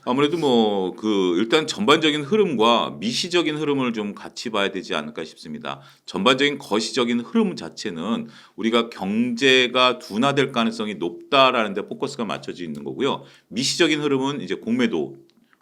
아무래도 뭐 일단 전반적인 흐름과 미시적인 흐름을 좀 같이 봐야 되지 않을까 싶습니다. 전반적인 거시적인 흐름 자체는 우리가 경제가 둔화될 가능성이 높다라는 데 포커스가 맞춰져 있는 거고요. 미시적인 흐름은 이제 공매도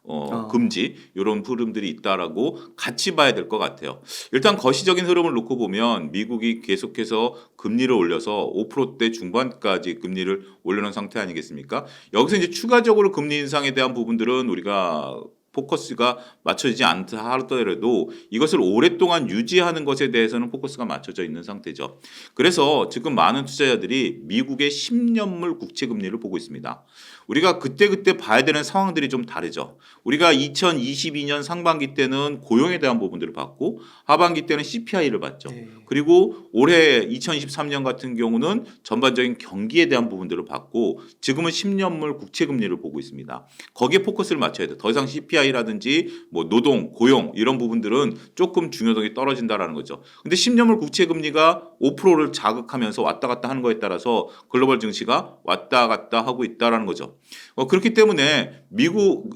어. 금지 이런 흐름들이 있다라고 같이 봐야 될 것 같아요. 일단 거시적인 흐름을 놓고 보면 미국이 계속해서 금리를 올려서 5%대 중반까지 금리를 올려놓은 상태 아니겠습니까? 여기서 이제 추가적으로 금리 인상에 대한 부분들은 우리가 포커스가 맞춰지지 않다 하더라도 이것을 오랫동안 유지하는 것에 대해서는 포커스가 맞춰져 있는 상태죠. 그래서 지금 많은 투자자들이 미국의 10년물 국채 금리를 보고 있습니다. 우리가 그때그때 봐야 되는 상황들이 좀 다르죠. 우리가 2022년 상반기 때는 고용에 대한 부분들을 봤고 하반기 때는 CPI를 봤죠. 네. 그리고 올해 2023년 같은 경우는 전반적인 경기에 대한 부분들을 봤고 지금은 10년물 국채 금리를 보고 있습니다. 거기에 포커스를 맞춰야 돼요. 더 이상 CPI라든지 뭐 노동, 고용 이런 부분들은 조금 중요성이 떨어진다라는 거죠. 근데 10년물 국채 금리가 5%를 자극하면서 왔다 갔다 하는 거에 따라서 글로벌 증시가 왔다 갔다 하고 있다라는 거죠. 그렇기 때문에 미국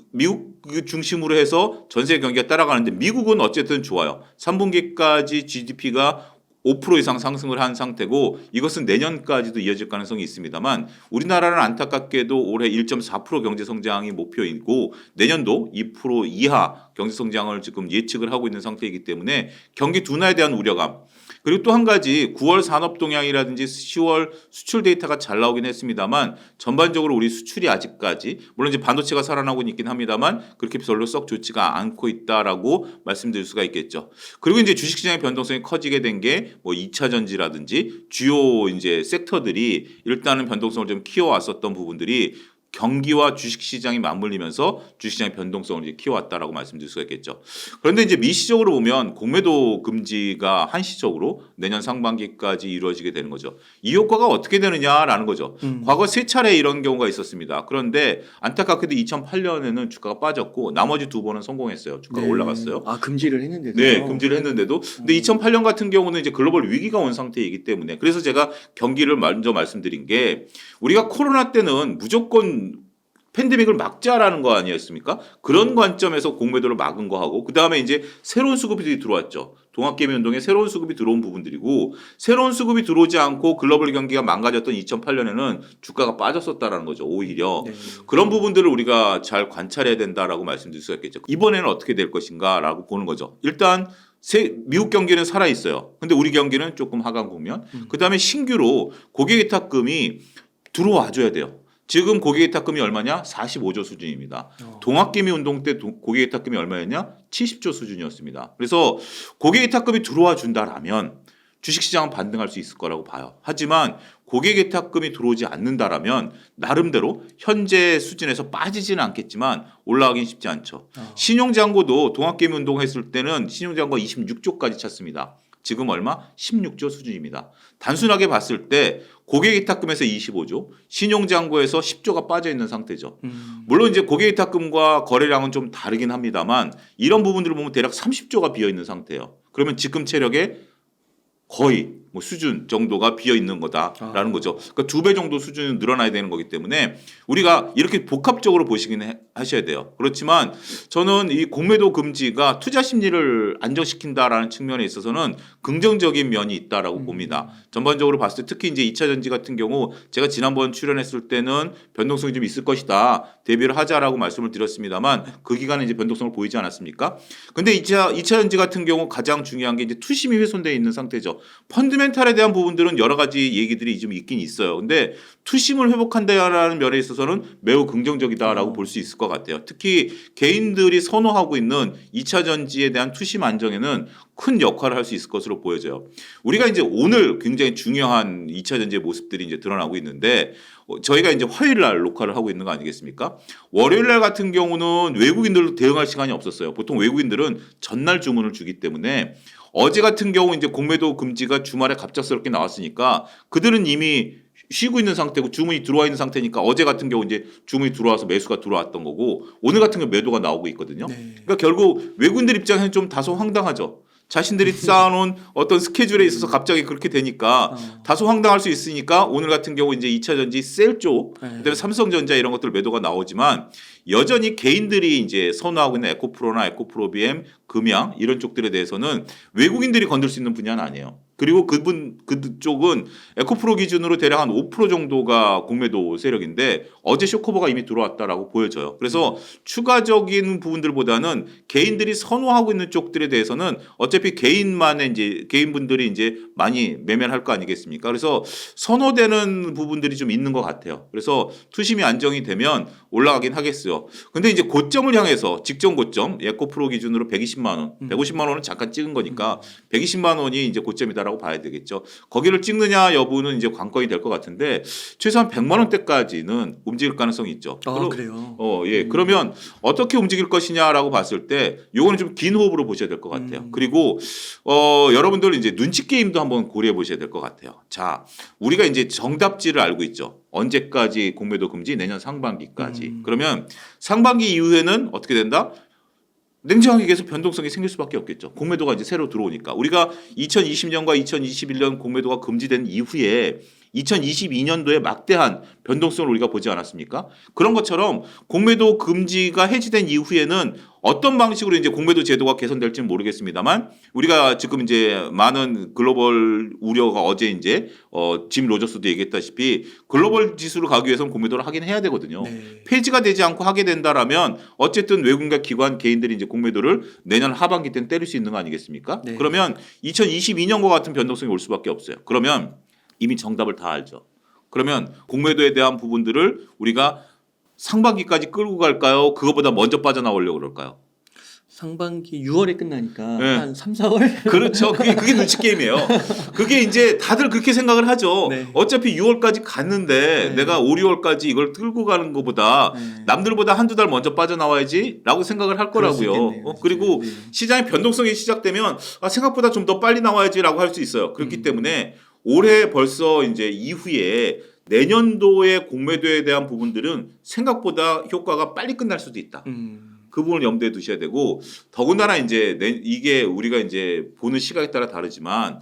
중심으로 해서 전 세계 경기가 따라가는데 미국은 어쨌든 좋아요. 3분기까지 GDP가 5% 이상 상승을 한 상태고 이것은 내년까지도 이어질 가능성이 있습니다만 우리나라는 안타깝게도 올해 1.4% 경제 성장이 목표이고 내년도 2% 이하 경제 성장을 지금 예측을 하고 있는 상태이기 때문에 경기 둔화에 대한 우려감 그리고 또 한 가지 9월 산업 동향이라든지 10월 수출 데이터가 잘 나오긴 했습니다만 전반적으로 우리 수출이 아직까지 물론 이제 반도체가 살아나고 있긴 합니다만 그렇게 별로 썩 좋지가 않고 있다라고 말씀드릴 수가 있겠죠. 그리고 이제 주식시장의 변동성이 커지게 된 게 뭐 2차 전지라든지 주요 이제 섹터들이 일단은 변동성을 좀 키워왔었던 부분들이 경기와 주식시장이 맞물리면서 주식시장의 변동성을 이제 키워왔다라고 말씀드릴 수가 있겠죠. 그런데 이제 미시적으로 보면 공매도 금지가 한시적으로 내년 상반기까지 이루어지게 되는 거죠. 이 효과가 어떻게 되느냐라는 거죠. 과거 세 차례 이런 경우가 있었습니다. 그런데 안타깝게도 2008년에는 주가가 빠졌고 나머지 두 번은 성공했어요. 주가가 네. 올라갔어요. 아, 금지를 했는데도요. 네, 금지를 했는데도 근데 2008년 같은 경우는 이제 글로벌 위기가 온 상태이기 때문에 그래서 제가 경기를 먼저 말씀드린 게 우리가 코로나 때는 무조건 팬데믹을 막자라는 거 아니었습니까? 그런 관점에서 공매도를 막은 거하고 그다음에 이제 새로운 수급이 들어왔죠. 동학개미운동에 새로운 수급이 들어온 부분들이고 새로운 수급이 들어오지 않고 글로벌 경기가 망가졌던 2008년에는 주가가 빠졌었다라는 거죠. 오히려 네. 그런 부분들을 우리가 잘 관찰해야 된다라고 말씀드릴 수가 있겠죠. 이번에는 어떻게 될 것인가라고 보는 거죠. 일단 미국 경기는 살아 있어요. 근데 우리 경기는 조금 하강 국면. 그다음에 신규로 고객위탁금이 들어와 줘야 돼요. 지금 고객위탁금이 얼마냐? 45조 수준입니다. 동학개미 운동 때 고객위탁금이 얼마였냐? 70조 수준이었습니다. 그래서 고객위탁금이 들어와 준다라면 주식시장은 반등할 수 있을 거라고 봐요. 하지만 고객위탁금이 들어오지 않는다라면 나름대로 현재 수준에서 빠지지는 않겠지만 올라가긴 쉽지 않죠. 신용잔고도 동학개미 운동했을 때는 신용잔고가 26조까지 찼습니다. 지금 얼마? 16조 수준입니다. 단순하게 봤을 때 고객위탁금에서 25조, 신용잔고에서 10조가 빠져 있는 상태죠. 물론 이제 고객위탁금과 거래량은 좀 다르긴 합니다만 이런 부분들을 보면 대략 30조가 비어 있는 상태예요. 그러면 지금 체력의 거의 뭐 수준 정도가 비어 있는 거다라는 거죠. 그러니까 2배 정도 수준은 늘어나야 되는 거기 때문에 우리가 이렇게 복합적으로 보시긴 하셔야 돼요. 그렇지만 저는 이 공매도 금지가 투자 심리를 안정시킨다라는 측면에 있어서는 긍정적인 면이 있다라고 봅니다. 전반적으로 봤을 때 특히 이제 2차 전지 같은 경우 제가 지난번 출연했을 때는 변동성이 좀 있을 것이다. 대비를 하자라고 말씀을 드렸습니다만 그 기간에 이제 변동성을 보이지 않았습니까? 근데 2차 전지 같은 경우 가장 중요한 게 이제 투심이 훼손되어 있는 상태죠. 펀드멘탈에 대한 부분들은 여러 가지 얘기들이 좀 있긴 있어요. 근데 투심을 회복한다라는 면에 있어서는 매우 긍정적이다라고 볼 수 있을 것 같아요. 특히 개인들이 선호하고 있는 2차 전지에 대한 투심 안정에는 큰 역할을 할 수 있을 것으로 보여져요. 우리가 이제 오늘 굉장히 중요한 2차 전지의 모습들이 이제 드러나고 있는데 저희가 이제 화요일 날 녹화를 하고 있는 거 아니겠습니까? 월요일 날 같은 경우는 외국인들도 대응할 시간이 없었어요. 보통 외국인들은 전날 주문을 주기 때문에 어제 같은 경우 이제 공매도 금지가 주말에 갑작스럽게 나왔으니까 그들은 이미 쉬고 있는 상태고 주문이 들어와 있는 상태니까 어제 같은 경우 이제 주문이 들어와서 매수가 들어왔던 거고 오늘 같은 경우 매도가 나오고 있거든요. 네. 그러니까 결국 외국인들 입장에서는 좀 다소 황당하죠. 자신들이 쌓아놓은 어떤 스케줄에 있어서 갑자기 그렇게 되니까 다소 황당할 수 있으니까 오늘 같은 경우 이제 2차 전지 셀 쪽, 그다음에 삼성전자 이런 것들 매도가 나오지만 여전히 개인들이 이제 선호하고 있는 에코프로나 에코프로비엠, 금양 이런 쪽들에 대해서는 외국인들이 건들 수 있는 분야는 아니에요. 그리고 그쪽은 에코프로 기준으로 대략 한 5% 정도가 공매도 세력인데 어제 쇼커버가 이미 들어왔다라고 보여져요. 그래서 추가적인 부분들보다는 개인들이 선호하고 있는 쪽들에 대해서는 어차피 개인만의 이제 개인분들이 이제 많이 매매를 할 거 아니겠습니까? 그래서 선호되는 부분들이 좀 있는 것 같아요. 그래서 투심이 안정이 되면 올라가긴 하겠어요. 근데 이제 고점을 향해서 직전 고점 에코프로 기준으로 120만 원, 150만 원은 잠깐 찍은 거니까 120만 원이 이제 고점이다라고 봐야 되겠죠. 거기를 찍느냐 여부는 이제 관건이 될 것 같은데 최소한 100만 원대까지는 움직일 가능성이 있죠. 그래요. 예. 그러면 어떻게 움직일 것이냐라고 봤을 때 요거는 좀 긴 호흡으로 보셔야 될 것 같아요. 그리고 여러분들 이제 눈치 게임도 한번 고려해 보셔야 될 것 같아요. 자, 우리가 이제 정답지를 알고 있죠. 언제까지 공매도 금지? 내년 상반기까지. 그러면 상반기 이후에는 어떻게 된다? 냉정하게 얘기해서 변동성이 생길 수밖에 없겠죠. 공매도가 이제 새로 들어오니까. 우리가 2020년과 2021년 공매도가 금지된 이후에 2022년도에 막대한 변동성을 우리가 보지 않았습니까? 그런 것처럼 공매도 금지가 해지된 이후에는 어떤 방식으로 이제 공매도 제도가 개선될지는 모르겠습니다만 우리가 지금 이제 많은 글로벌 우려가 어제 이제 짐 로저스도 얘기했다시피 글로벌 지수로 가기 위해서는 공매도를 하긴 해야 되거든요. 네. 폐지가 되지 않고 하게 된다라면 어쨌든 외국인과 기관 개인들이 이제 공매도를 내년 하반기 때는 때릴 수 있는 거 아니겠습니까? 네. 그러면 2022년과 같은 변동성이 올 수밖에 없어요. 그러면 이미 정답을 다 알죠. 그러면 공매도에 대한 부분들을 우리가 상반기까지 끌고 갈까요? 그거보다 먼저 빠져나오려고 그럴까요? 상반기 6월에 끝나니까 네. 한 3, 4월? 그렇죠. 그게 눈치 게임이에요. 그게 이제 다들 그렇게 생각을 하죠. 네. 어차피 6월까지 갔는데 네. 내가 5, 6월까지 이걸 끌고 가는 것보다 네. 남들보다 한두 달 먼저 빠져나와야지라고 생각을 할 그럴 수 거라고요. 있겠네요, 그리고 진짜. 네. 시장의 변동성이 시작되면 생각보다 좀 더 빨리 나와야지라고 할 수 있어요. 그렇기 음. 때문에 올해 벌써 이제 이후에 내년도의 공매도에 대한 부분들은 생각보다 효과가 빨리 끝날 수도 있다. 그 부분을 염두에 두셔야 되고 더군다나 이제 이게 우리가 이제 보는 시각에 따라 다르지만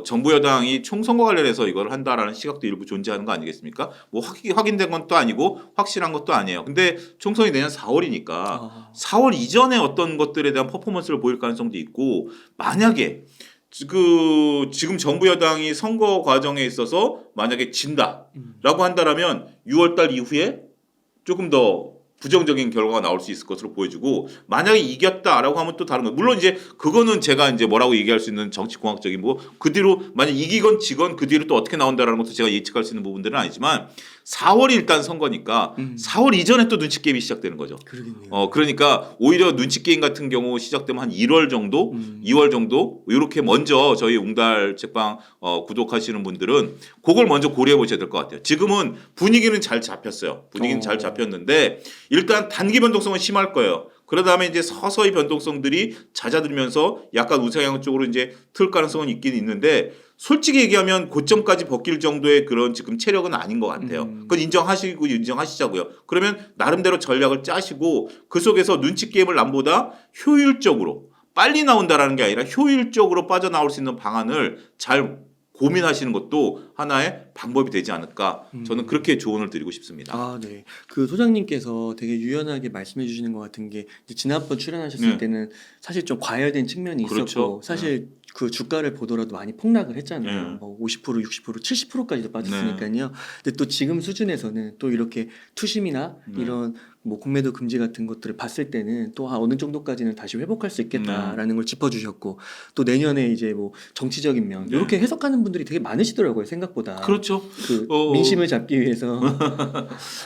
정부 여당이 총선과 관련해서 이걸 한다라는 시각도 일부 존재하는 거 아니겠습니까? 뭐 확인된 건 또 아니고 확실한 것도 아니에요. 근데 총선이 내년 4월이니까 4월 이전에 어떤 것들에 대한 퍼포먼스를 보일 가능성도 있고 만약에 지금 정부 여당이 선거 과정에 있어서 만약에 진다라고 한다라면 6월달 이후에 조금 더 부정적인 결과가 나올 수 있을 것으로 보여지고 만약에 이겼다라고 하면 또 다른 거. 물론 이제 그거는 제가 이제 뭐라고 얘기할 수 있는 정치공학적인 뭐 그 뒤로 만약 이기건 지건 그 뒤로 또 어떻게 나온다라는 것도 제가 예측할 수 있는 부분들은 아니지만 4월이 일단 선거니까 4월 이전에 또 눈치 게임이 시작되는 거죠. 그러겠네요. 그러니까 오히려 눈치 게임 같은 경우 시작되면 한 1월 정도, 2월 정도 이렇게 먼저 저희 웅달 책방 구독하시는 분들은 그걸 먼저 고려해 보셔야 될 것 같아요. 지금은 분위기는 잘 잡혔어요. 분위기는 잘 잡혔는데 일단 단기 변동성은 심할 거예요. 그러다 다음에 이제 서서히 변동성들이 잦아들면서 약간 우상향 쪽으로 이제 틀 가능성은 있긴 있는데 솔직히 얘기하면 고점까지 벗길 정도의 그런 지금 체력은 아닌 것 같아요. 그건 인정하시자고요. 그러면 나름대로 전략을 짜시고 그 속에서 눈치 게임을 남보다 효율적으로 빨리 나온다라는 게 아니라 효율적으로 빠져나올 수 있는 방안을 잘 고민하시는 것도 하나의 방법이 되지 않을까 저는 그렇게 조언을 드리고 싶습니다. 네. 그 소장님께서 되게 유연하게 말씀해 주시는 것 같은 게 이제 지난번 출연하셨을 네. 때는 사실 좀 과열된 측면이 그렇죠. 있었고 사실 그 주가를 보더라도 많이 폭락을 했잖아요. 네. 뭐 50%, 60%, 70%까지도 빠졌으니까요. 근데 또 지금 수준에서는 또 이렇게 투심이나 이런 뭐 공매도 금지 같은 것들을 봤을 때는 또 어느 정도까지는 다시 회복할 수 있겠다라는 걸 짚어주셨고 또 내년에 이제 뭐 정치적인 면 네. 이렇게 해석하는 분들이 되게 많으시더라고요 생각보다. 그렇죠. 그 민심을 잡기 위해서.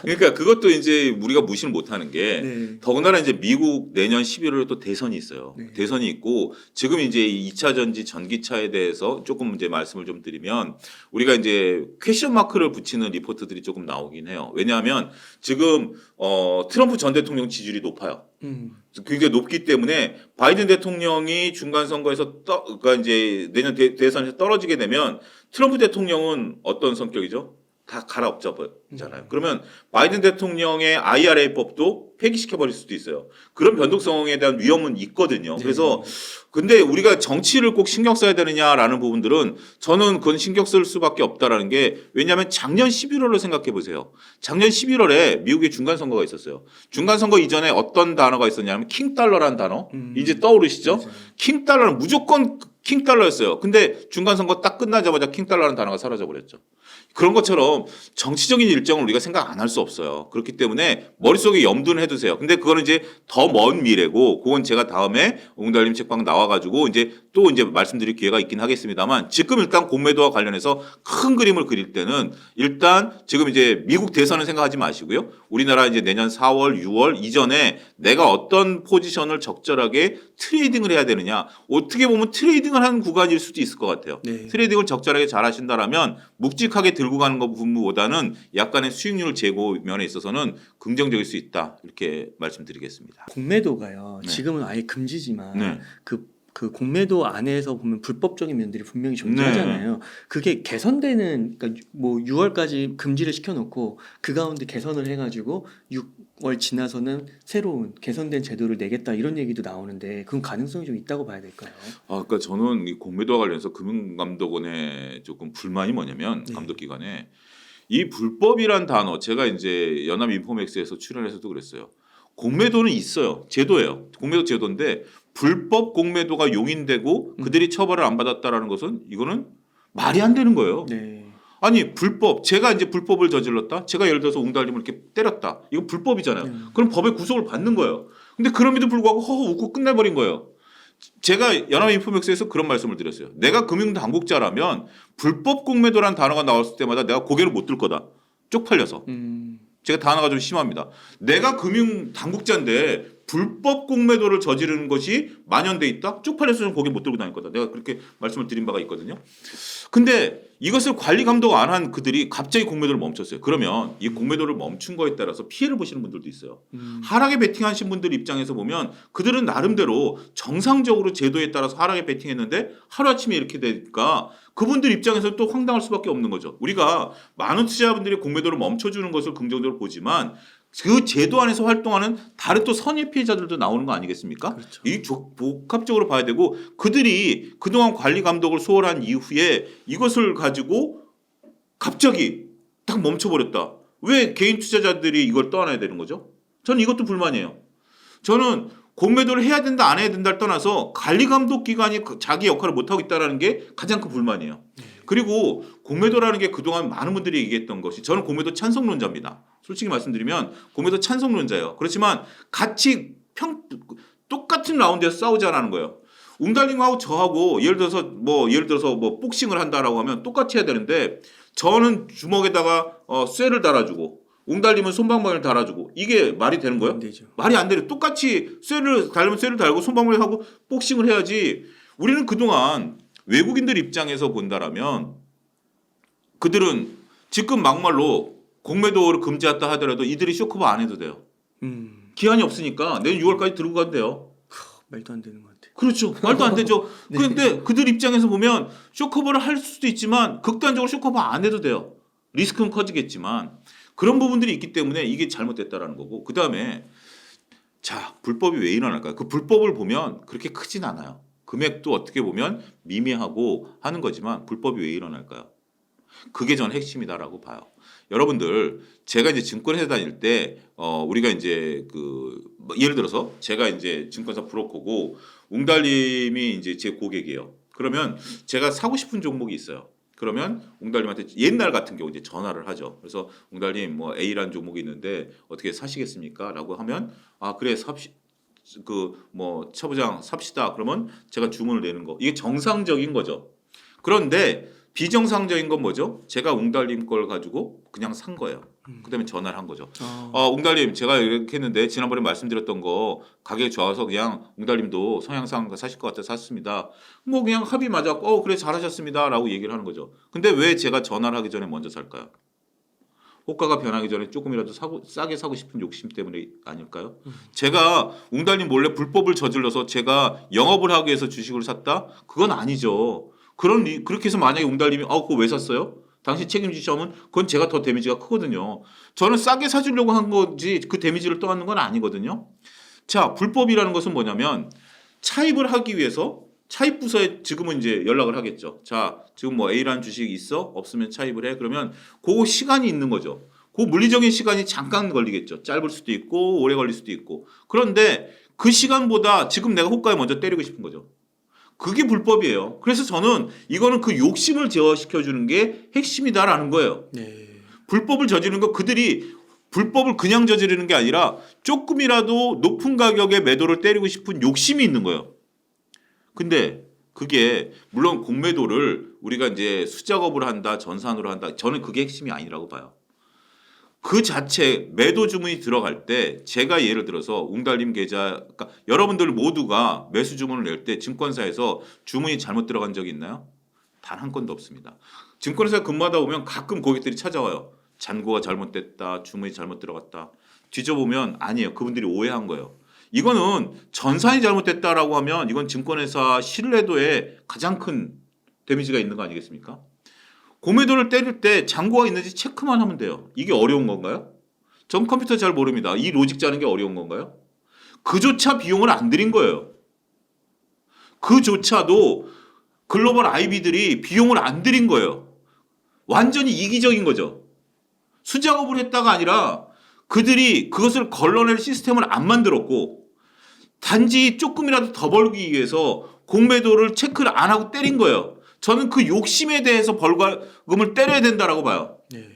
그러니까 그것도 이제 우리가 무시를 못하는 게 네. 더군다나 이제 미국 내년 11월에 또 대선이 있어요. 네. 대선이 있고 지금 이제 2차 전지 전기차에 대해서 조금 이제 말씀을 좀 드리면 우리가 이제 퀘션 마크를 붙이는 리포트들이 조금 나오긴 해요. 왜냐하면 지금 트럼프 전 대통령 지지율이 높아요. 굉장히 높기 때문에 바이든 대통령이 중간 선거에서 그러니까 이제 내년 대선에서 떨어지게 되면 트럼프 대통령은 어떤 성격이죠? 다 갈아엎잖아요. 그러면 바이든 대통령의 IRA법도 폐기시켜버릴 수도 있어요. 그런 변동성에 대한 위험은 있거든요. 그래서 근데 우리가 정치를 꼭 신경 써야 되느냐라는 부분들은 저는 그건 신경 쓸 수밖에 없다라는 게 왜냐하면 작년 11월을 생각해 보세요. 작년 11월에 미국의 중간선거가 있었어요. 중간선거 이전에 어떤 단어가 있었냐면 킹달러라는 단어 이제 떠오르시죠? 맞아요. 킹달러는 무조건 킹달러였어요. 근데 중간선거 딱 끝나자마자 킹달러라는 단어가 사라져버렸죠. 그런 것처럼 정치적인 일정을 우리가 생각 안 할 수 없어요. 그렇기 때문에 머릿속에 염두는 해두세요. 근데 그거는 이제 더 먼 미래고 그건 제가 다음에 웅달님 책방 나와가지고 이제 또 이제 말씀드릴 기회가 있긴 하겠습니다만 지금 일단 공매도와 관련해서 큰 그림을 그릴 때는 일단 지금 이제 미국 대선을 생각하지 마시고요. 우리나라 이제 내년 4월, 6월 이전에 내가 어떤 포지션을 적절하게 트레이딩을 해야 되느냐. 어떻게 보면 트레이딩을 하는 구간일 수도 있을 것 같아요. 네. 트레이딩을 적절하게 잘 하신다라면 묵직하게 들고 가는 것 부분보다는 약간의 수익률 제고 면에 있어서는 긍정적일 수 있다. 이렇게 말씀드리겠습니다. 공매도가요. 네. 지금은 아예 금지지만 네. 그 공매도 안에서 보면 불법적인 면들이 분명히 존재하잖아요. 그게 개선되는 그러니까 뭐 6월까지 금지를 시켜놓고 그 가운데 개선을 해가지고 6월 지나서는 새로운 개선된 제도를 내겠다 이런 얘기도 나오는데 그건 가능성이 좀 있다고 봐야 될까요? 그러니까 저는 이 공매도와 관련해서 금융감독원의 조금 불만이 뭐냐면 네. 감독기관에 이 불법이란 단어 제가 이제 연합 인포맥스에서 출연해서도 그랬어요. 공매도는 있어요. 제도예요. 공매도 제도인데 불법 공매도가 용인되고 그들이 처벌을 안 받았다라는 것은 이거는 말이 안 되는 거예요. 네. 아니 불법 제가 이제 불법을 저질렀다. 제가 예를 들어서 웅달님을 이렇게 때렸다. 이거 불법이잖아요. 그럼 법의 구속을 받는 거예요. 근데 그럼에도 불구하고 허허 웃고 끝내버린 거예요. 제가 연합인포맥스에서 그런 말씀을 드렸어요. 내가 금융당국자라면 불법 공매도라는 단어가 나왔을 때마다 내가 고개를 못 들 거다. 쪽팔려서. 제가 단어가 좀 심합니다. 내가 금융당국자인데 불법 공매도를 저지르는 것이 만연돼 있다? 쪽팔려서 는 고개 못 들고 다닐 거다. 내가 그렇게 말씀을 드린 바가 있거든요. 근데 이것을 관리 감독 안 한 그들이 갑자기 공매도를 멈췄어요. 그러면 이 공매도를 멈춘 거에 따라서 피해를 보시는 분들도 있어요. 하락에 베팅하신 분들 입장에서 보면 그들은 나름대로 정상적으로 제도에 따라서 하락에 베팅했는데 하루아침에 이렇게 되니까 그분들 입장에서 또 황당할 수밖에 없는 거죠. 우리가 많은 투자자분들이 공매도를 멈춰주는 것을 긍정적으로 보지만 그 제도 안에서 활동하는 다른 또 선의 피해자들도 나오는 거 아니겠습니까? 그렇죠. 이 복합적으로 봐야 되고 그들이 그동안 관리 감독을 소홀한 이후에 이것을 가지고 갑자기 딱 멈춰버렸다. 왜 개인 투자자들이 이걸 떠안아야 되는 거죠? 저는 이것도 불만이에요. 저는 공매도를 해야 된다 안 해야 된다를 떠나서 관리 감독 기관이 자기 역할을 못하고 있다는 게 가장 큰 불만이에요. 그리고 공매도라는 게 그동안 많은 분들이 얘기했던 것이 저는 공매도 찬성론자입니다. 솔직히 말씀드리면 공매도 찬성론자예요. 그렇지만 같이 똑같은 라운드에서 싸우지 않는 거예요. 웅달님하고 저하고 예를 들어서 뭐 복싱을 한다라고 하면 똑같이 해야 되는데 저는 주먹에다가 쇠를 달아주고 웅달님은 솜방망이를 달아주고 이게 말이 되는 거예요? 안 되죠. 말이 안 돼요. 똑같이 쇠를 달면 쇠를 달고 솜방망이 하고 복싱을 해야지. 우리는 그동안 외국인들 입장에서 본다라면 그들은 지금 막말로 공매도를 금지했다 하더라도 이들이 쇼커버 안 해도 돼요. 기한이 없으니까 내년 6월까지 들고 가도 돼요. 말도 안 되는 것 같아요. 그렇죠. 말도 안 되죠. 네. 그런데 그들 입장에서 보면 쇼커버를 할 수도 있지만 극단적으로 쇼커버 안 해도 돼요. 리스크는 커지겠지만 그런 부분들이 있기 때문에 이게 잘못됐다라는 거고 그다음에 자 불법이 왜 일어날까요? 그 불법을 보면 그렇게 크진 않아요. 금액도 어떻게 보면 미미하고 하는 거지만 불법이 왜 일어날까요? 그게 전 핵심이다라고 봐요. 여러분들 제가 이제 증권회사 다닐 때 우리가 이제 예를 들어서 제가 이제 증권사 브로커고 웅달님이 이제 제 고객이에요. 그러면 제가 사고 싶은 종목이 있어요. 그러면 웅달님한테 옛날 같은 경우 이제 전화를 하죠. 그래서 웅달님 뭐 A라는 종목이 있는데 어떻게 사시겠습니까?라고 하면 그래 차부장 삽시다. 그러면 제가 주문을 내는 거 이게 정상적인 거죠. 그런데 비정상적인 건 뭐죠? 제가 웅달님 걸 가지고 그냥 산 거예요. 그다음에 전화를 한 거죠. 웅달님 제가 이렇게 했는데 지난번에 말씀드렸던 거 가격이 좋아서 그냥 웅달님도 성향상 사실 것 같아서 샀습니다. 뭐 그냥 합의 맞았고 그래 잘하셨습니다라고 얘기를 하는 거죠. 근데 왜 제가 전화를 하기 전에 먼저 살까요? 호가가 변하기 전에 조금이라도 싸게 사고 싶은 욕심 때문에 아닐까요? 제가 웅달님 몰래 불법을 저질러서 제가 영업을 하기 위해서 주식을 샀다? 그건 아니죠. 그렇게 해서 만약에 웅달님이 그거 왜 샀어요? 당신 책임지시면 그건 제가 더 데미지가 크거든요. 저는 싸게 사주려고 한 거지 그 데미지를 떠안는 건 아니거든요. 자, 불법이라는 것은 뭐냐면 차입을 하기 위해서 차입 부서에 지금은 이제 연락을 하겠죠. 자, 지금 뭐 A라는 주식이 있어? 없으면 차입을 해. 그러면 그 시간이 있는 거죠. 그 물리적인 시간이 잠깐 걸리겠죠. 짧을 수도 있고 오래 걸릴 수도 있고. 그런데 그 시간보다 지금 내가 호가에 먼저 때리고 싶은 거죠. 그게 불법이에요. 그래서 저는 이거는 그 욕심을 제어시켜 주는 게 핵심이다라는 거예요. 네. 불법을 저지르는 거 그들이 불법을 그냥 저지르는 게 아니라 조금이라도 높은 가격에 매도를 때리고 싶은 욕심이 있는 거예요. 근데 그게 물론 공매도를 우리가 이제 수작업을 한다, 전산으로 한다. 저는 그게 핵심이 아니라고 봐요. 그 자체 매도 주문이 들어갈 때 제가 예를 들어서 웅달림 계좌 그러니까 여러분들 모두가 매수 주문을 낼 때 증권사에서 주문이 잘못 들어간 적이 있나요? 단 한 건도 없습니다. 증권사 근무하다 보면 가끔 고객들이 찾아와요. 잔고가 잘못됐다, 주문이 잘못 들어갔다. 뒤져보면 아니에요. 그분들이 오해한 거예요. 이거는 전산이 잘못됐다라고 하면 이건 증권회사 신뢰도에 가장 큰 데미지가 있는 거 아니겠습니까? 공매도를 때릴 때 잔고가 있는지 체크만 하면 돼요. 이게 어려운 건가요? 전 컴퓨터 잘 모릅니다. 이 로직 짜는 게 어려운 건가요? 그조차 비용을 안 들인 거예요. 그조차도 글로벌 IB들이 비용을 안 들인 거예요. 완전히 이기적인 거죠. 수작업을 했다가 아니라 그들이 그것을 걸러낼 시스템을 안 만들었고 단지 조금이라도 더 벌기 위해서 공매도를 체크를 안 하고 때린 거예요. 저는 그 욕심에 대해서 벌금을 때려야 된다라고 봐요. 네.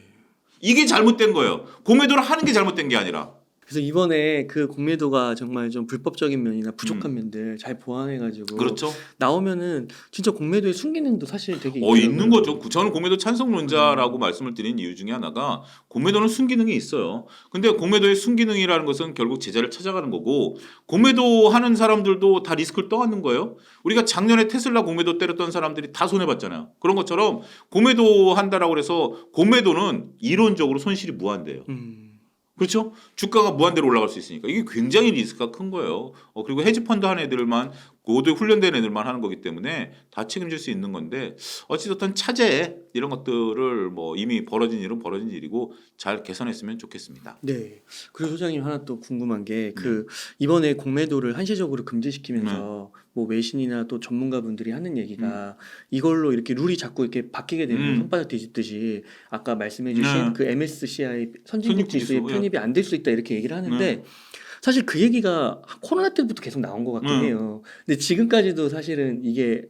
이게 잘못된 거예요. 공매도를 하는 게 잘못된 게 아니라. 그래서 이번에 그 공매도가 정말 좀 불법적인 면이나 부족한 면들 잘 보완해가지고 그렇죠. 나오면은 진짜 공매도의 순기능도 사실 되게 있는 거죠. 저는 공매도 찬성론자라고 말씀을 드린 이유 중에 하나가 공매도는 순기능이 있어요. 근데 공매도의 순기능이라는 것은 결국 제자를 찾아가는 거고 공매도 하는 사람들도 다 리스크를 떠안는 거예요. 우리가 작년에 테슬라 공매도 때렸던 사람들이 다 손해봤잖아요. 그런 것처럼 공매도 한다라고 해서 공매도는 이론적으로 손실이 무한대요. 그렇죠? 주가가 무한대로 올라갈 수 있으니까 이게 굉장히 리스크가 큰 거예요. 그리고 헤지펀드 하는 애들만 고도에 훈련된 애들만 하는 거기 때문에 다 책임질 수 있는 건데 어찌됐든 차제 이런 것들을 뭐 이미 벌어진 일은 벌어진 일이고 잘 개선했으면 좋겠습니다. 네. 그리고 소장님 하나 또 궁금한 게 그 이번에 공매도를 한시적으로 금지시키면서 뭐 외신이나 또 전문가분들이 하는 얘기가 이걸로 이렇게 룰이 자꾸 이렇게 바뀌게 되면 손바닥 뒤집듯이 아까 말씀해주신 그 MSCI 선진국 지수에 지수, 편입이 안 될 수 있다 이렇게 얘기를 하는데 사실 그 얘기가 코로나 때부터 계속 나온 것 같긴 해요. 근데 지금까지도 사실은 이게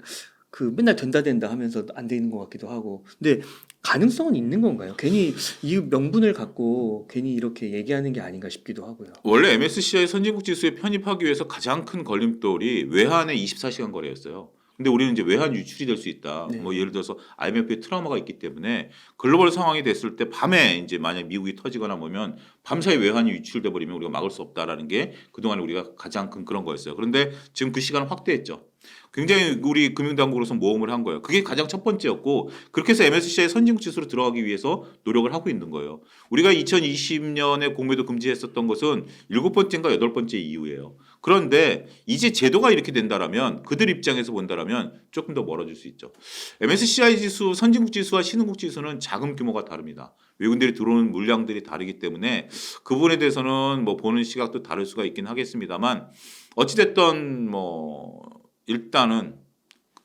그 맨날 된다 하면서 안 되는 것 같기도 하고. 근데 가능성은 있는 건가요? 괜히 이 명분을 갖고 괜히 이렇게 얘기하는 게 아닌가 싶기도 하고요. 원래 MSCI 선진국 지수에 편입하기 위해서 가장 큰 걸림돌이 외환의 24시간 거래였어요. 근데 우리는 이제 외환 유출이 될 수 있다. 네. 뭐 예를 들어서 IMF의 트라우마가 있기 때문에 글로벌 상황이 됐을 때 밤에 이제 만약 미국이 터지거나 뭐면 밤사이 외환이 유출돼 버리면 우리가 막을 수 없다라는 게 그동안 우리가 가장 큰 그런 거였어요. 그런데 지금 그 시간을 확대했죠. 굉장히 우리 금융당국으로서 모험을 한 거예요. 그게 가장 첫 번째였고 그렇게 해서 MSCI 선진국 지수로 들어가기 위해서 노력을 하고 있는 거예요. 우리가 2020년에 공매도 금지했었던 것은 7번째인가 8번째 이후예요. 그런데 이제 제도가 이렇게 된다라면 그들 입장에서 본다라면 조금 더 멀어질 수 있죠. MSCI 지수, 선진국 지수와 신흥국 지수는 자금 규모가 다릅니다. 외국인들이 들어오는 물량들이 다르기 때문에 그 부분에 대해서는 뭐 보는 시각도 다를 수가 있긴 하겠습니다만 어찌됐든 뭐 일단은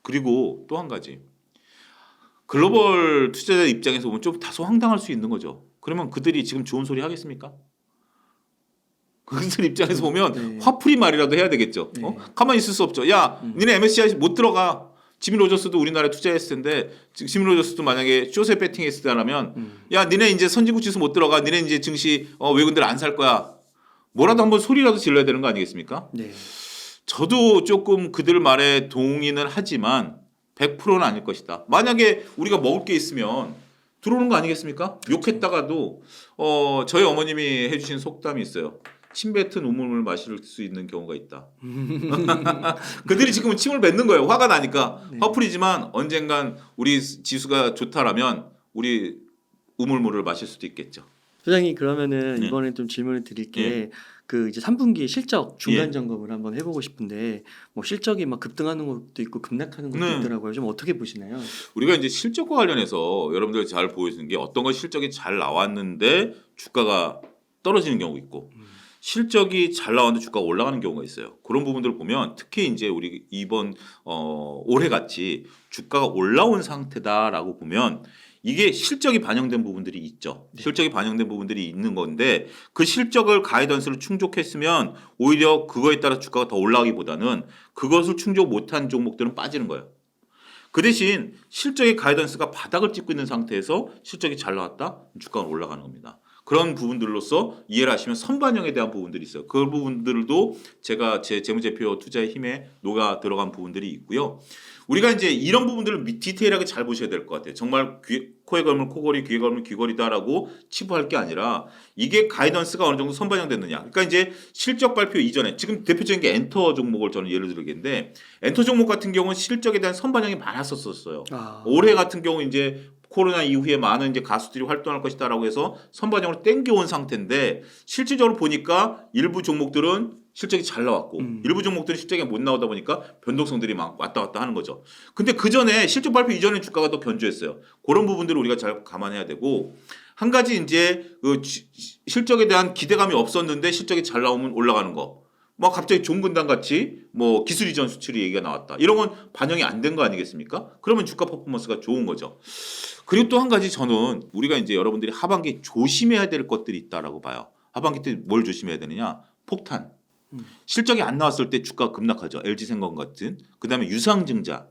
그리고 또 한 가지 글로벌 투자자 입장에서 보면 좀 다소 황당할 수 있는 거죠. 그러면 그들이 지금 좋은 소리 하겠습니까? 그들 입장에서 보면 화풀이 말이라도 해야 되겠죠. 가만히 있을 수 없죠. 야, 니네 MSCI 못 들어가. 지미 로저스도 우리나라에 투자했을 텐데 지미 로저스도 만약에 숏에 배팅했을 때라면 야, 니네 이제 선진국 지수 못 들어가. 니네 이제 증시 외국인들 안 살 거야. 뭐라도 한번 소리라도 질러야 되는 거 아니겠습니까? 네. 저도 조금 그들 말에 동의는 하지만 100%는 아닐 것이다. 만약에 우리가 먹을 게 있으면 들어오는 거 아니겠습니까? 욕했다가도 저희 어머님이 해주신 속담이 있어요. 침 뱉은 우물물 마실 수 있는 경우가 있다. 그들이 지금 침을 뱉는 거예요. 화가 나니까. 화풀이지만 언젠간 우리 지수가 좋다라면 우리 우물물을 마실 수도 있겠죠. 소장님 그러면은 네. 이번에 좀 질문을 드릴게 예. 그 이제 3분기 실적 중간 예. 점검을 한번 해보고 싶은데 뭐 실적이 막 급등하는 것도 있고 급락하는 것도 네. 있더라고요. 좀 어떻게 보시나요? 우리가 이제 실적과 관련해서 여러분들 잘 보여주는 게 어떤 건 실적이 잘 나왔는데 주가가 떨어지는 경우 있고 음. 실적이 잘 나왔는데 주가가 올라가는 경우가 있어요. 그런 부분들을 보면 특히 이제 우리 이번 올해 같이 주가가 올라온 상태다라고 보면 이게 실적이 반영된 부분들이 있죠. 네. 실적이 반영된 부분들이 있는 건데 그 실적을 가이던스를 충족했으면 오히려 그거에 따라 주가가 더 올라가기보다는 그것을 충족 못한 종목들은 빠지는 거예요. 그 대신 실적의 가이던스가 바닥을 찍고 있는 상태에서 실적이 잘 나왔다? 주가가 올라가는 겁니다. 그런 부분들로서 이해를 하시면 선반영에 대한 부분들이 있어요. 그 부분들도 제가 제 재무제표 투자의 힘에 녹아 들어간 부분들이 있고요. 우리가 이제 이런 부분들을 디테일하게 잘 보셔야 될 것 같아요. 정말 코에 걸면 코걸이, 귀에 걸면 귀걸이다라고 치부할 게 아니라 이게 가이던스가 어느 정도 선반영됐느냐. 그러니까 이제 실적 발표 이전에 지금 대표적인 게 엔터 종목을 저는 예를 들겠는데 엔터 종목 같은 경우는 실적에 대한 선반영이 많았었어요. 아. 올해 같은 경우 이제 코로나 이후에 많은 이제 가수들이 활동할 것이다라고 해서 선반영을 땡겨온 상태인데 실질적으로 보니까 일부 종목들은 실적이 잘 나왔고 일부 종목들은 실적이 못 나오다 보니까 변동성들이 막 왔다 갔다 하는 거죠. 근데 그 전에 실적 발표 이전에 주가가 더 견조했어요. 그런 부분들을 우리가 잘 감안해야 되고 한 가지 이제 그 실적에 대한 기대감이 없었는데 실적이 잘 나오면 올라가는 거. 뭐 갑자기 종근당 같이 뭐 기술 이전 수출이 얘기가 나왔다. 이런 건 반영이 안 된 거 아니겠습니까? 그러면 주가 퍼포먼스가 좋은 거죠. 그리고 또 한 가지 저는 우리가 이제 여러분들이 하반기 조심해야 될 것들이 있다라고 봐요. 하반기 때 뭘 조심해야 되느냐? 폭탄. 실적이 안 나왔을 때 주가가 급락하죠. LG생명 같은. 그다음에 유상증자,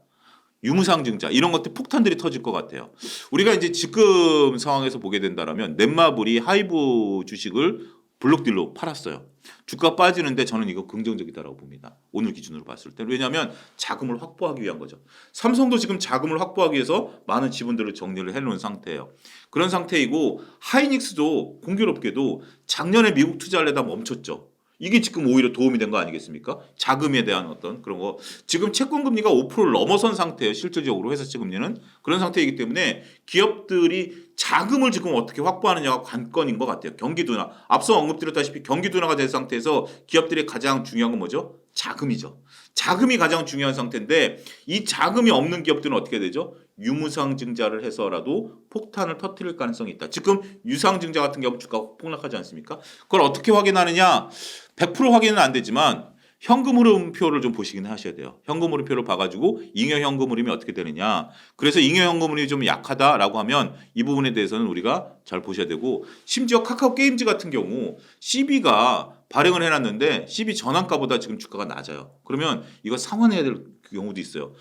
유무상증자 이런 것들 폭탄들이 터질 것 같아요. 우리가 이제 지금 상황에서 보게 된다라면 넷마블이 하이브 주식을 블록딜로 팔았어요. 주가 빠지는데 저는 이거 긍정적이다라고 봅니다. 오늘 기준으로 봤을 때. 왜냐하면 자금을 확보하기 위한 거죠. 삼성도 지금 자금을 확보하기 위해서 많은 지분들을 정리를 해놓은 상태예요. 그런 상태이고 하이닉스도 공교롭게도 작년에 미국 투자를 내다 멈췄죠. 이게 지금 오히려 도움이 된 거 아니겠습니까? 자금에 대한 어떤 그런 거. 지금 채권 금리가 5%를 넘어선 상태예요. 실질적으로 회사채 금리는. 그런 상태이기 때문에 기업들이 자금을 지금 어떻게 확보하느냐가 관건인 것 같아요. 경기 둔화. 앞서 언급드렸다시피 경기 둔화가 된 상태에서 기업들의 가장 중요한 건 뭐죠? 자금이죠. 자금이 가장 중요한 상태인데 이 자금이 없는 기업들은 어떻게 되죠? 유무상증자를 해서라도 폭탄을 터뜨릴 가능성이 있다. 지금 유상증자 같은 경우 주가가 폭락하지 않습니까? 그걸 어떻게 확인하느냐? 100% 확인은 안 되지만 현금 흐름표를 좀 보시긴 하셔야 돼요. 현금 흐름표를 봐가지고 잉여 현금 흐름이 어떻게 되느냐. 그래서 잉여 현금 흐름이 좀 약하다라고 하면 이 부분에 대해서는 우리가 잘 보셔야 되고 심지어 카카오 게임즈 같은 경우 CB가 발행을 해놨는데 CB 전환가보다 지금 주가가 낮아요. 그러면 이거 상환해야 될 경우도 있어요.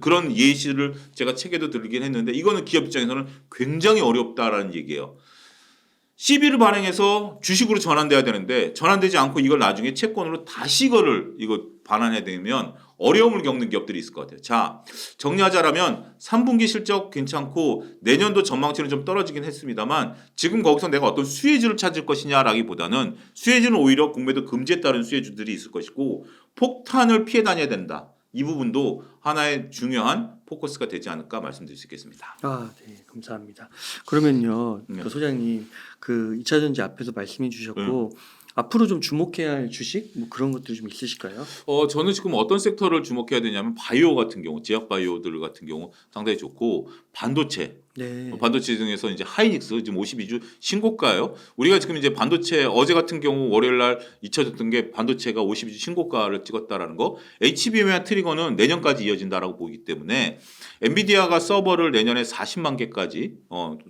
그런 예시를 제가 책에도 들긴 했는데 이거는 기업 입장에서는 굉장히 어렵다라는 얘기예요. CB를 발행해서 주식으로 전환돼야 되는데 전환되지 않고 이걸 나중에 채권으로 다시 이거 반환해야 되면 어려움을 겪는 기업들이 있을 것 같아요. 자, 정리하자라면 3분기 실적 괜찮고 내년도 전망치는 좀 떨어지긴 했습니다만 지금 거기서 내가 어떤 수혜주를 찾을 것이냐라기보다는 수혜주는 오히려 공매도 금지에 따른 수혜주들이 있을 것이고 폭탄을 피해 다녀야 된다. 이 부분도 하나의 중요한 포커스가 되지 않을까 말씀드릴 수 있겠습니다. 아, 네, 감사합니다. 그러면요, 네. 그 소장님 그 2차전지 앞에서 말씀해 주셨고 앞으로 좀 주목해야 할 주식 뭐 그런 것들이 좀 있으실까요? 저는 지금 어떤 섹터를 주목해야 되냐면 바이오 같은 경우, 제약 바이오들 같은 경우 상당히 좋고 반도체, 네. 반도체 중에서 이제 하이닉스 지금 52주 신고가예요. 우리가 지금 이제 반도체 어제 같은 경우 월요일 날 잊혀졌던 게 반도체가 52주 신고가를 찍었다라는 거. HBM이나 트리거는 내년까지 이어진다라고 보기 때문에 엔비디아가 서버를 내년에 40만 개까지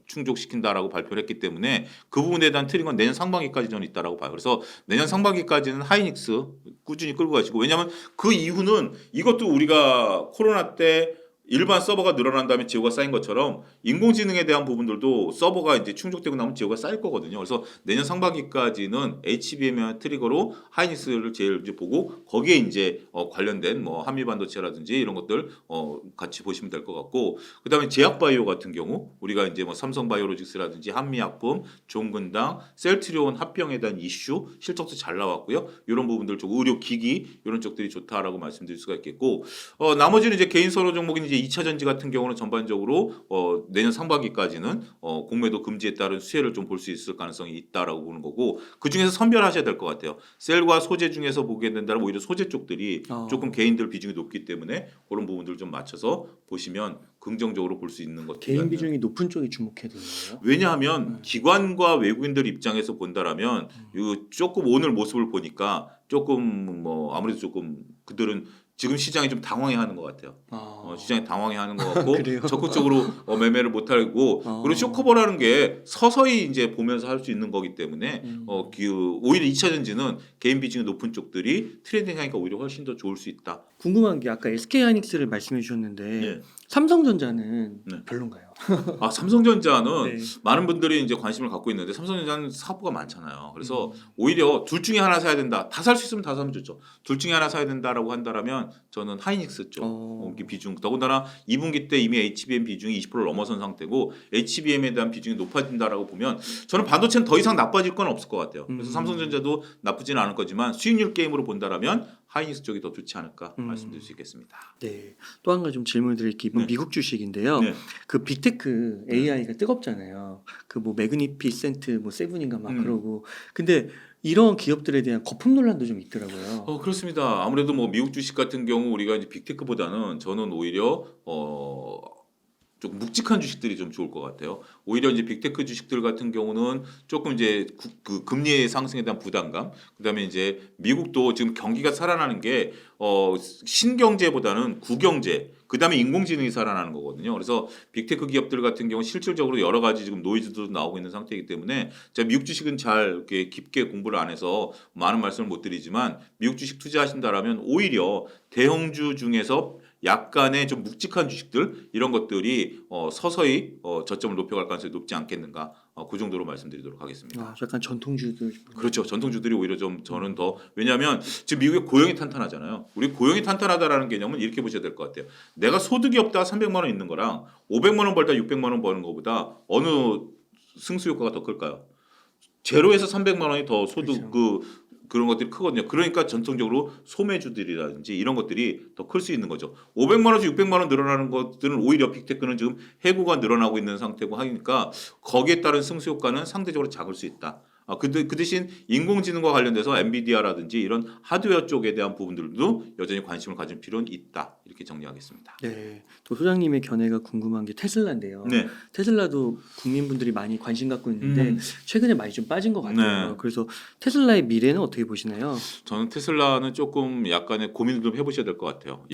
충족시킨다라고 발표를 했기 때문에 그 부분에 대한 트리거는 내년 상반기까지 저는 있다라고 봐요. 그래서 내년 상반기까지는 하이닉스 꾸준히 끌고 가시고 왜냐하면 그 이후는 이것도 우리가 코로나 때 일반 서버가 늘어난 다음에 재고가 쌓인 것처럼 인공지능에 대한 부분들도 서버가 이제 충족되고 나면 재고가 쌓일 거거든요. 그래서 내년 상반기까지는 HBM이나 트리거로 하이닉스를 제일 이제 보고 거기에 이제 관련된 뭐 한미반도체라든지 이런 것들 같이 보시면 될 것 같고 그다음에 제약바이오 같은 경우 우리가 이제 뭐 삼성바이오로직스라든지 한미약품, 종근당, 셀트리온 합병에 대한 이슈 실적도 잘 나왔고요. 이런 부분들 쪽 의료기기 이런 쪽들이 좋다라고 말씀드릴 수가 있겠고 나머지는 이제 개인 선호 종목인 이제 이제 2차 전지 같은 경우는 전반적으로 내년 상반기까지는 공매도 금지에 따른 수혜를 좀 볼 수 있을 가능성이 있다라고 보는 거고 그 중에서 선별하셔야 될 것 같아요. 셀과 소재 중에서 보게 된다면 오히려 소재 쪽들이 조금 개인들 비중이 높기 때문에 그런 부분들을 좀 맞춰서 보시면 긍정적으로 볼 수 있는 것 개인 비중이 높은 쪽에 주목해야 되는 거예요? 왜냐하면 기관과 외국인들 입장에서 본다라면 이 조금 오늘 모습을 보니까 조금 뭐 아무래도 조금 그들은 지금 시장이 좀 당황해하는 것 같아요. 시장이 당황해하는 것 같고 그래요? 적극적으로 매매를 못하고 그리고 쇼커버라는 게 서서히 이제 보면서 할 수 있는 거기 때문에 오히려 2차 전지는 개인 비중이 높은 쪽들이 트레이딩하니까 오히려 훨씬 더 좋을 수 있다. 궁금한 게 아까 SK하이닉스를 말씀해 주셨는데 네. 삼성전자는 네. 별론가요? 삼성전자는 네. 많은 분들이 이제 관심을 갖고 있는데 삼성전자는 사업부가 많잖아요. 그래서 오히려 둘 중에 하나 사야 된다. 다 살 수 있으면 다 사면 좋죠. 둘 중에 하나 사야 된다라고 한다라면 저는 하이닉스 쪽 비중 더군다나 2분기 때 이미 HBM 비중이 20%를 넘어선 상태고 HBM에 대한 비중이 높아진다라고 보면 저는 반도체는 더 이상 나빠질 건 없을 것 같아요. 그래서 삼성전자도 나쁘지는 않을 거지만 수익률 게임으로 본다라면 하이닉스 쪽이 더 좋지 않을까 말씀드릴 수 있겠습니다. 네. 또 한 가지 좀 질문을 드릴게요. 이번 네. 미국 주식인데요. 네. 그 빅테크 AI가 뜨겁잖아요. 그 뭐 매그니피센트 뭐 세븐인가 막 그러고. 근데 이런 기업들에 대한 거품 논란도 좀 있더라고요. 그렇습니다. 아무래도 뭐 미국 주식 같은 경우 우리가 이제 빅테크보다는 저는 오히려 좀 묵직한 주식들이 좀 좋을 것 같아요. 오히려 이제 빅테크 주식들 같은 경우는 조금 이제 그 금리의 상승에 대한 부담감, 그다음에 이제 미국도 지금 경기가 살아나는 게 신경제보다는 구경제, 그다음에 인공지능이 살아나는 거거든요. 그래서 빅테크 기업들 같은 경우 실질적으로 여러 가지 지금 노이즈도 나오고 있는 상태이기 때문에 제가 미국 주식은 잘 이렇게 깊게 공부를 안 해서 많은 말씀을 못 드리지만 미국 주식 투자하신다라면 오히려 대형주 중에서 약간의 좀 묵직한 주식들 이런 것들이 서서히 저점을 높여갈 가능성이 높지 않겠는가 그 정도로 말씀드리도록 하겠습니다. 약간 전통주들. 그렇죠. 전통주들이 오히려 좀 저는 더 왜냐하면 지금 미국의 고용이 탄탄하잖아요. 우리 고용이 탄탄하다라는 개념은 이렇게 보셔야 될 것 같아요. 내가 소득이 없다 300만 원 있는 거랑 500만 원 벌다 600만 원 버는 것보다 어느 승수 효과가 더 클까요? 제로에서 300만 원이 더 소득 그렇죠. 그런 것들이 크거든요. 그러니까 전통적으로 소매주들이라든지 이런 것들이 더 클 수 있는 거죠. 500만 원에서 600만 원 늘어나는 것들은 오히려 빅테크는 지금 해고가 늘어나고 있는 상태고 하니까 거기에 따른 승수 효과는 상대적으로 작을 수 있다. 그 대신 인공지능과 관련돼서 엔비디아라든지 이런 하드웨어 쪽에 대한 부분들도 여전히 관심을 가질 필요는 있다. 이렇게 정리하겠습니다. 네. 또 소장님의 견해가 궁금한 게 테슬라인데요. 네. 테슬라도 국민분들이 많이 관심 갖고 있는데 최근에 많이 좀 빠진 것 같아요. 네. 그래서 테슬라의 미래는 어떻게 보시나요? 저는 테슬라는 조금 약간의 고민을 좀 해보셔야 될 것 같아요.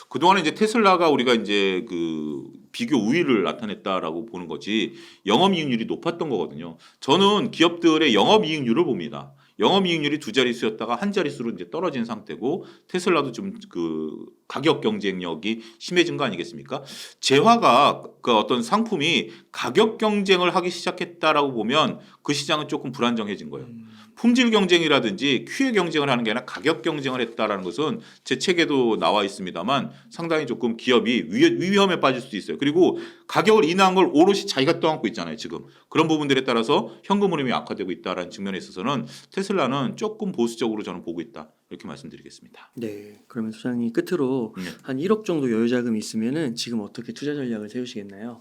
그동안에 이제 테슬라가 우리가 이제 그 비교 우위를 나타냈다라고 보는 거지 영업이익률이 높았던 거거든요. 저는 기업들의 영업이익률을 봅니다. 영업이익률이 두 자릿수였다가 한 자릿수로 이제 떨어진 상태고 테슬라도 좀 그 가격 경쟁력이 심해진 거 아니겠습니까? 재화가 그 어떤 상품이 가격 경쟁을 하기 시작했다라고 보면 그 시장은 조금 불안정해진 거예요. 품질 경쟁이라든지 큐의 경쟁을 하는 게 아니라 가격 경쟁을 했다라는 것은 제 책에도 나와 있습니다만 상당히 조금 기업이 위험에 빠질 수도 있어요. 그리고 가격을 인하한 걸 오롯이 자기가 떠안고 있잖아요. 지금 그런 부분들에 따라서 현금 흐름이 악화되고 있다라는 측면에 있어서는 테슬라는 조금 보수적으로 저는 보고 있다. 이렇게 말씀드리겠습니다. 네. 그러면 소장님 끝으로 한 1억 정도 여유 자금이 있으면은 지금 어떻게 투자 전략을 세우시겠나요?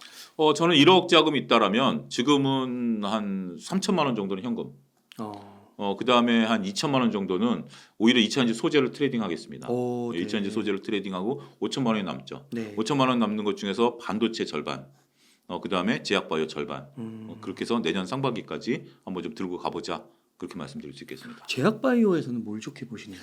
저는 1억 자금이 있다라면 지금은 한 3천만 원 정도는 현금. 그다음에 한 2천만 원 정도는 오히려 2차전지 소재를 트레이딩하겠습니다. 오, 네. 2차전지 소재를 트레이딩하고 5천만 원이 남죠. 네. 5천만 원 남는 것 중에서 반도체 절반, 그다음에 제약바이오 절반. 그렇게 해서 내년 상반기까지 한번 좀 들고 가보자. 그렇게 말씀드릴 수 있겠습니다. 제약바이오에서는 뭘 좋게 보시나요?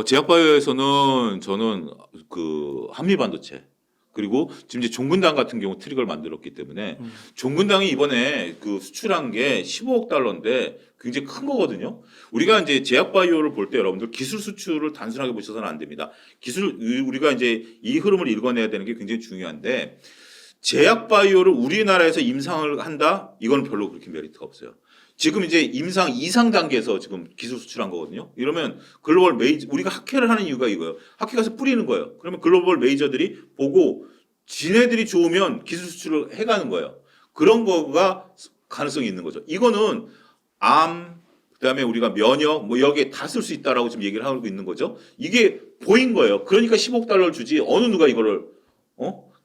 제약바이오에서는 저는 그 한미 반도체 그리고 지금 이제 종근당 같은 경우 트릭을 만들었기 때문에 종근당이 이번에 그 수출한 게 15억 달러인데 굉장히 큰 거거든요. 우리가 이제 제약바이오를 볼 때 여러분들 기술 수출을 단순하게 보셔서는 안 됩니다. 우리가 이제 이 흐름을 읽어내야 되는 게 굉장히 중요한데 제약바이오를 우리나라에서 임상을 한다? 이건 별로 그렇게 메리트가 없어요. 지금 이제 임상 2상 단계에서 지금 기술 수출한 거거든요. 이러면 글로벌 메이저 우리가 학회를 하는 이유가 이거예요. 학회 가서 뿌리는 거예요. 그러면 글로벌 메이저들이 보고 지네들이 좋으면 기술 수출을 해가는 거예요. 그런 거가 가능성이 있는 거죠. 이거는 암 그다음에 우리가 면역 뭐 여기에 다 쓸 수 있다라고 지금 얘기를 하고 있는 거죠. 이게 보인 거예요. 그러니까 15억 달러를 주지 어느 누가 이거를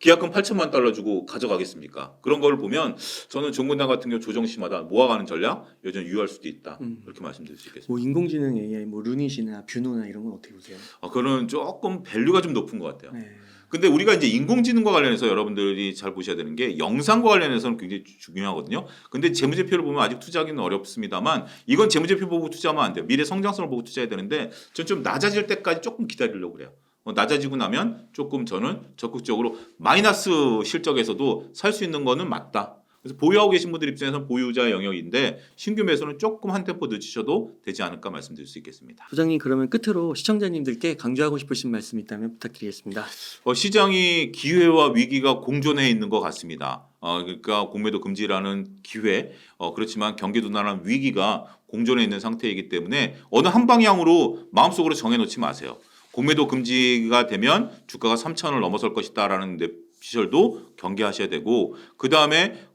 계약금 8천만 달러 주고 가져가겠습니까? 그런 걸 보면 저는 정권당 같은 경우 조정시마다 모아가는 전략 여전히 유효할 수도 있다. 이렇게 말씀드릴 수 있겠습니다. 뭐 인공지능 AI, 뭐 루닛이나 뷰노나 이런 건 어떻게 보세요? 그거는 조금 밸류가 좀 높은 것 같아요. 네. 근데 우리가 이제 인공지능과 관련해서 여러분들이 잘 보셔야 되는 게 영상과 관련해서는 굉장히 중요하거든요. 근데 재무제표를 보면 아직 투자하기는 어렵습니다만 이건 재무제표 보고 투자하면 안 돼요. 미래 성장성을 보고 투자해야 되는데 전 좀 낮아질 때까지 조금 기다리려고 그래요. 낮아지고 나면 조금 저는 적극적으로 마이너스 실적에서도 살 수 있는 거는 맞다. 그래서 보유하고 계신 분들 입장에서는 보유자 영역인데 신규 매수는 조금 한 템포 늦추셔도 되지 않을까 말씀드릴 수 있겠습니다. 소장님 그러면 끝으로 시청자님들께 강조하고 싶으신 말씀 있다면 부탁드리겠습니다. 시장이 기회와 위기가 공존해 있는 것 같습니다. 그러니까 공매도 금지라는 기회, 그렇지만 경기 둔화라는 위기가 공존해 있는 상태이기 때문에 어느 한 방향으로 마음속으로 정해놓지 마세요. 공매도 금지가 되면 주가가 3,000을 넘어설 것이다라는 시절도 경계하셔야 되고 그 다음에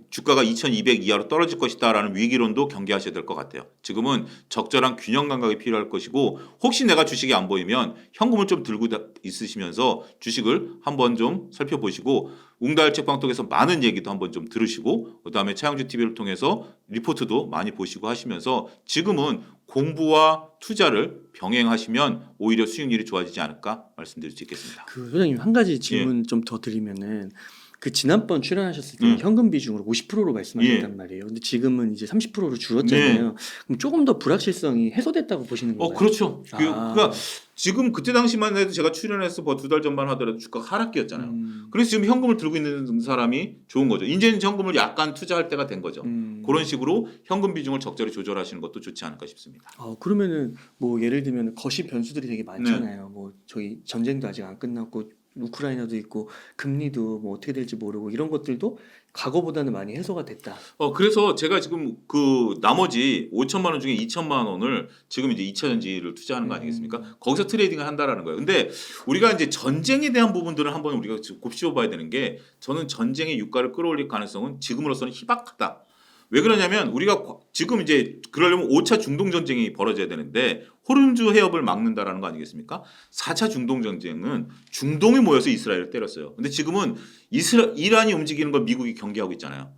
주가가 2,200 이하로 떨어질 것이다라는 위기론도 경계하셔야 될 것 같아요. 지금은 적절한 균형 감각이 필요할 것이고 혹시 내가 주식이 안 보이면 현금을 좀 들고 있으시면서 주식을 한번 좀 살펴보시고 웅달 책방통에서 많은 얘기도 한번 좀 들으시고 그 다음에 차영주 TV를 통해서 리포트도 많이 보시고 하시면서 지금은 공부와 투자를 병행하시면 오히려 수익률이 좋아지지 않을까 말씀드릴 수 있겠습니다. 그 소장님 한 가지 질문 좀 더 드리면은 그 지난번 출연하셨을 때 현금 비중으로 50%로 말씀하셨단 말이에요. 근데 지금은 이제 30%로 줄었잖아요. 그럼 조금 더 불확실성이 해소됐다고 보시는 건가요? 그렇죠. 그러니까 지금 그때 당시만 해도 제가 출연해서 2달 전만 하더라도 주가가 하락기였잖아요. 그래서 지금 현금을 들고 있는 사람이 좋은 거죠. 이제는 현금을 약간 투자할 때가 된 거죠. 그런 식으로 현금 비중을 적절히 조절하시는 것도 좋지 않을까 싶습니다. 그러면은 뭐 예를 들면 거시 변수들이 되게 많잖아요. 뭐 저희 전쟁도 아직 안 끝났고 우크라이나도 있고 금리도 뭐 어떻게 될지 모르고 이런 것들도 과거보다는 많이 해소가 됐다. 그래서 제가 지금 그 나머지 5천만 원 중에 2천만 원을 지금 이제 2차 전지를 투자하는 거 아니겠습니까? 거기서 트레이딩을 한다라는 거예요. 근데 우리가 이제 전쟁에 대한 부분들은 한번 우리가 곱씹어 봐야 되는 게 저는 전쟁의 유가를 끌어올릴 가능성은 지금으로서는 희박하다. 왜 그러냐면 우리가 지금 이제 그러려면 5차 중동 전쟁이 벌어져야 되는데 호르무즈 해협을 막는다라는 거 아니겠습니까? 4차 중동 전쟁은 중동이 모여서 이스라엘을 때렸어요. 근데 지금은 이란이 움직이는 걸 미국이 경계하고 있잖아요.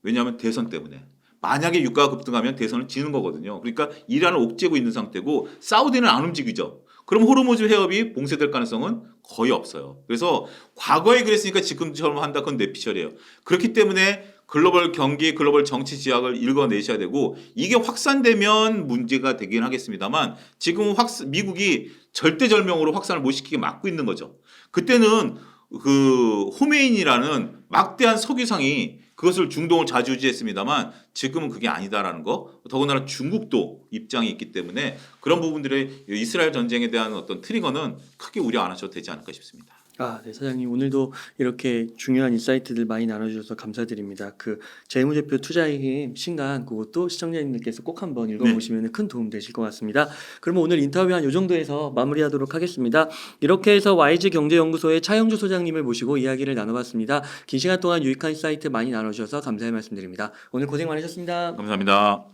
왜냐하면 대선 때문에. 만약에 유가가 급등하면 대선을 지는 거거든요. 그러니까 이란을 옥죄고 있는 상태고 사우디는 안 움직이죠. 그럼 호르무즈 해협이 봉쇄될 가능성은 거의 없어요. 그래서 과거에 그랬으니까 지금처럼 한다 그건 뇌피셜이에요. 그렇기 때문에 글로벌 경기, 글로벌 정치 지학을 읽어내셔야 되고 이게 확산되면 문제가 되긴 하겠습니다만 지금은 미국이 절대절명으로 확산을 못 시키게 막고 있는 거죠. 그때는 그 호메인이라는 막대한 석유상이 그것을 중동을 좌지우지했습니다만 지금은 그게 아니다라는 거. 더군다나 중국도 입장이 있기 때문에 그런 부분들의 이스라엘 전쟁에 대한 어떤 트리거는 크게 우려 안 하셔도 되지 않을까 싶습니다. 네, 사장님 오늘도 이렇게 중요한 인사이트들 많이 나눠주셔서 감사드립니다. 그 재무제표 투자의 힘 신간 그것도 시청자님들께서 꼭 한번 읽어보시면 큰 도움 되실 것 같습니다. 그러면 오늘 인터뷰 한 이 정도에서 마무리하도록 하겠습니다. 이렇게 해서 YG 경제연구소의 차영주 소장님을 모시고 이야기를 나눠봤습니다. 긴 시간 동안 유익한 인사이트 많이 나눠주셔서 감사의 말씀드립니다. 오늘 고생 많으셨습니다. 감사합니다.